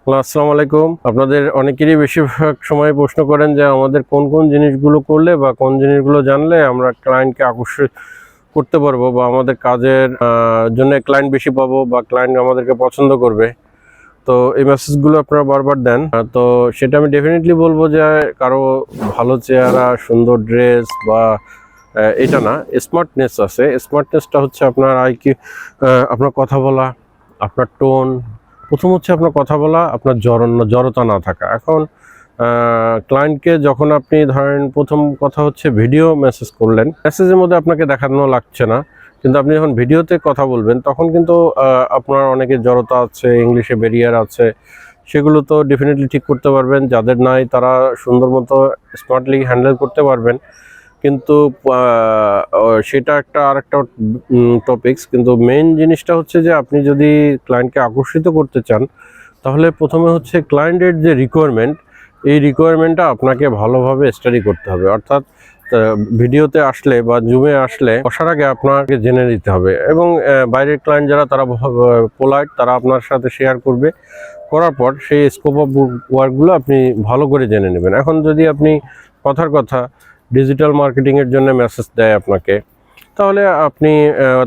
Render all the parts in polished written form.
আসসালামু আলাইকুম। আপনাদের অনেকেরই বেশিরভাগ সময় প্রশ্ন করেন যে আমাদের কোন কোন জিনিসগুলো করলে বা কোন জিনিসগুলো জানলে আমরা ক্লায়েন্টকে আকর্ষিত করতে পারবো বা আমাদের কাজের জন্য ক্লায়েন্ট বেশি পাবো বা ক্লায়েন্ট আমাদেরকে পছন্দ করবে। তো এই মেসেজগুলো আপনারা বারবার দেন। তো সেটা আমি ডেফিনেটলি বলবো যে কারো ভালো চেহারা, সুন্দর ড্রেস বা এটা না, স্মার্টনেস আছে। স্মার্টনেসটা হচ্ছে আপনার আইকিউ, আপনার কথা বলা, আপনার টোন। প্রথম হচ্ছে আপনার কথা বলা, আপনার জড়তা না থাকা। এখন ক্লায়েন্টকে যখন আপনি ধরেন, প্রথম কথা হচ্ছে ভিডিও মেসেজ করলেন, মেসেজের মধ্যে আপনাকে দেখানো লাগছে না, কিন্তু আপনি যখন ভিডিওতে কথা বলবেন তখন কিন্তু আপনার অনেকের জড়তা আছে, ইংলিশে ব্যারিয়ার আছে, সেগুলো তো ডেফিনেটলি ঠিক করতে পারবেন। যাদের নাই তারা সুন্দর মতো স্মার্টলি হ্যান্ডেল করতে পারবেন। কিন্তু সেটা আরেকটা টপিকস। কিন্তু মেইন জিনিসটা হচ্ছে যে আপনি যদি ক্লায়েন্টকে আকর্ষিত করতে চান, তাহলে প্রথমে হচ্ছে ক্লায়েন্টের যে রিকোয়ারমেন্ট, এই রিকোয়ারমেন্টটা আপনাকে ভালোভাবে স্টাডি করতে হবে। অর্থাৎ ভিডিওতে আসলে বা জুমে আসলে বসার আগে আপনাকে জেনে নিতে হবে। এবং বাইরের ক্লায়েন্ট যারা, তারা পোলাইট, তারা আপনার সাথে শেয়ার করবে। করার পর সেই স্কোপ অফ ওয়ার্কগুলো আপনি ভালো করে জেনে নেবেন। এখন যদি আপনি কথার কথা ডিজিটাল মার্কেটিংয়ের জন্য মেসেজ দেয় আপনাকে, তাহলে আপনি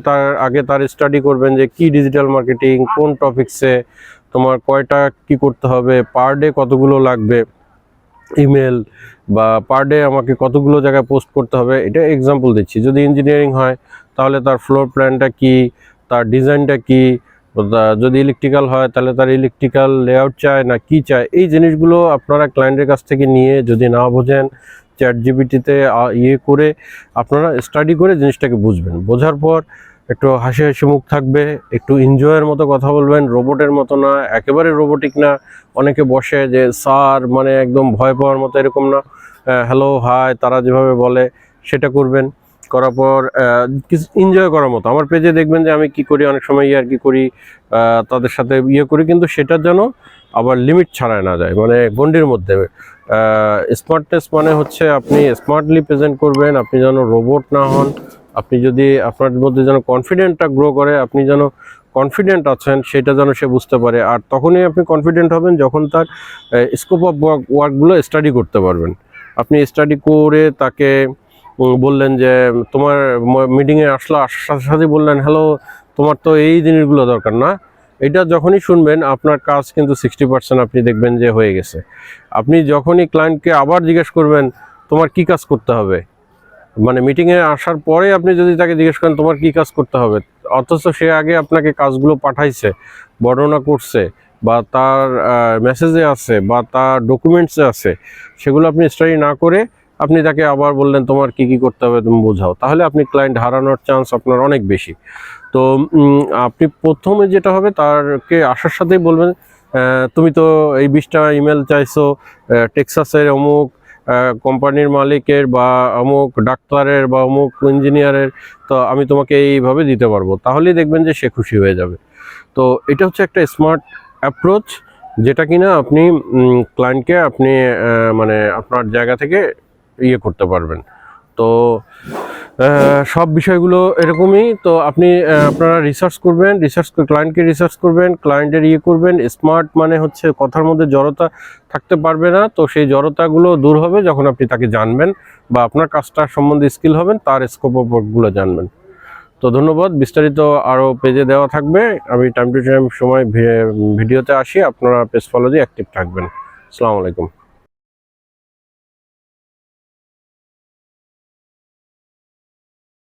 তার আগে তার স্টাডি করবেন যে কি ডিজিটাল মার্কেটিং, কোন টপিকসে তোমার কয়টা কি করতে হবে, পার ডে কতগুলো লাগবে ইমেল, বা পার ডে আমাকে কতগুলো জায়গায় পোস্ট করতে হবে। এটা এক্সাম্পল দিচ্ছি। যদি ইঞ্জিনিয়ারিং হয় তাহলে তার ফ্লোর প্ল্যানটা কি, তার ডিজাইনটা কি, যদি ইলেকট্রিক্যাল হয় তাহলে তার ইলেকট্রিক্যাল লেআউট চায় না কি চায়। এই জিনিসগুলো আপনারা ক্লায়েন্টের কাছ থেকে নিয়ে, যদি না বোঝেন চ্যাট জিপিটিতে করে আপনারা স্টাডি করে জিনিসটাকে বুঝবেন। বোঝার পর একটু হাসি হাসি মুখ থাকবে, একটু এনজয়ের মতো কথা বলবেন, রোবটের মতো না, একেবারে রোবোটিক না। অনেকে বসে যে স্যার, মানে একদম ভয় পাওয়ার মতো, এরকম না। হ্যালো, হাই, তারা যেভাবে বলে সেটা করবেন। করার পর কিছু এনজয় করার মতো। আমার পেজে দেখবেন যে আমি কি করি, অনেক সময় আর কি করি, তাদের সাথে করি, কিন্তু সেটা যেন আবার লিমিট ছাড়ায় না যায়, মানে গণ্ডির মধ্যে। স্মার্টনেস মানে হচ্ছে আপনি স্মার্টলি প্রেজেন্ট করবেন, আপনি যেন রোবট না হন। আপনি যদি আপনার মধ্যে যেন কনফিডেন্টটা গ্রো করে, আপনি যেন কনফিডেন্ট আছেন সেটা যেন সে বুঝতে পারে। আর তখনই আপনি কনফিডেন্ট হবেন যখন তার স্কোপ অফ ওয়ার্কগুলো স্টাডি করতে পারবেন। আপনি স্টাডি করে তাকে বললেন যে তোমার মিটিংয়ে আসার সাথে সাথে বললেন, হ্যালো, তোমার তো এই জিনিসগুলো দরকার না। এটা যখনই শুনবেন আপনার কাজ কিন্তু 60% আপনি দেখবেন যে হয়ে গেছে। আপনি যখনই ক্লায়েন্টকে আবার জিজ্ঞেস করবেন তোমার কি কাজ করতে হবে, মানে মিটিংয়ে আসার পরে আপনি যদি তাকে জিজ্ঞেস করেন তোমার কি কাজ করতে হবে, অথচ সে আগে আপনাকে কাজগুলো পাঠাইছে, বর্ণনা করছে, বা তার মেসেজে আছে, বা তার ডকুমেন্টসে আছে, সেগুলো আপনি স্টাডি না করে আপনি তাকে আবার বললেন তোমার কি কি করতে হবে তুমি বোঝাও, তাহলে আপনি ক্লায়েন্ট হারানোর চান্স আপনার অনেক বেশি। তো আপনি প্রথমে যেটা হবে, তারকে আসার সাথেই বলবেন তুমি তো এই 20টা ইমেল চাইছো, টেক্সাসের অমুক কোম্পানির মালিকের, বা অমুক ডাক্তারের, বা অমুক ইঞ্জিনিয়ারের, তো আমি তোমাকে এইভাবে দিতে পারবো। তাহলেই দেখবেন যে সে খুশি হয়ে যাবে। তো এটা হচ্ছে একটা স্মার্ট অ্যাপ্রোচ, যেটা কিনা আপনি ক্লায়েন্টকে আপনি মানে আপনার জায়গা থেকে করতে পারবেন। তো সব বিষয়গুলো এরকমই। তো আপনি আপনারা রিসার্চ করবেন, ক্লায়েন্টকে রিসার্চ করবেন, ক্লায়েন্টের করবেন। স্মার্ট মানে হচ্ছে কথার মধ্যে জড়তা থাকতে পারবে না। তো সেই জড়তাগুলো দূর হবে যখন আপনি তাকে জানবেন, বা আপনার কাজটার সম্বন্ধে স্কিল হবেন, তার স্কোপ অফ ওয়ার্কগুলো জানবেন। তো ধন্যবাদ। বিস্তারিত আরও পেজে দেওয়া থাকবে। আমি টাইম টু টাইম সময় ভিডিওতে আসি। আপনারা পেজ ফলো দিয়ে অ্যাক্টিভ থাকবেন। আসসালামু আলাইকুম।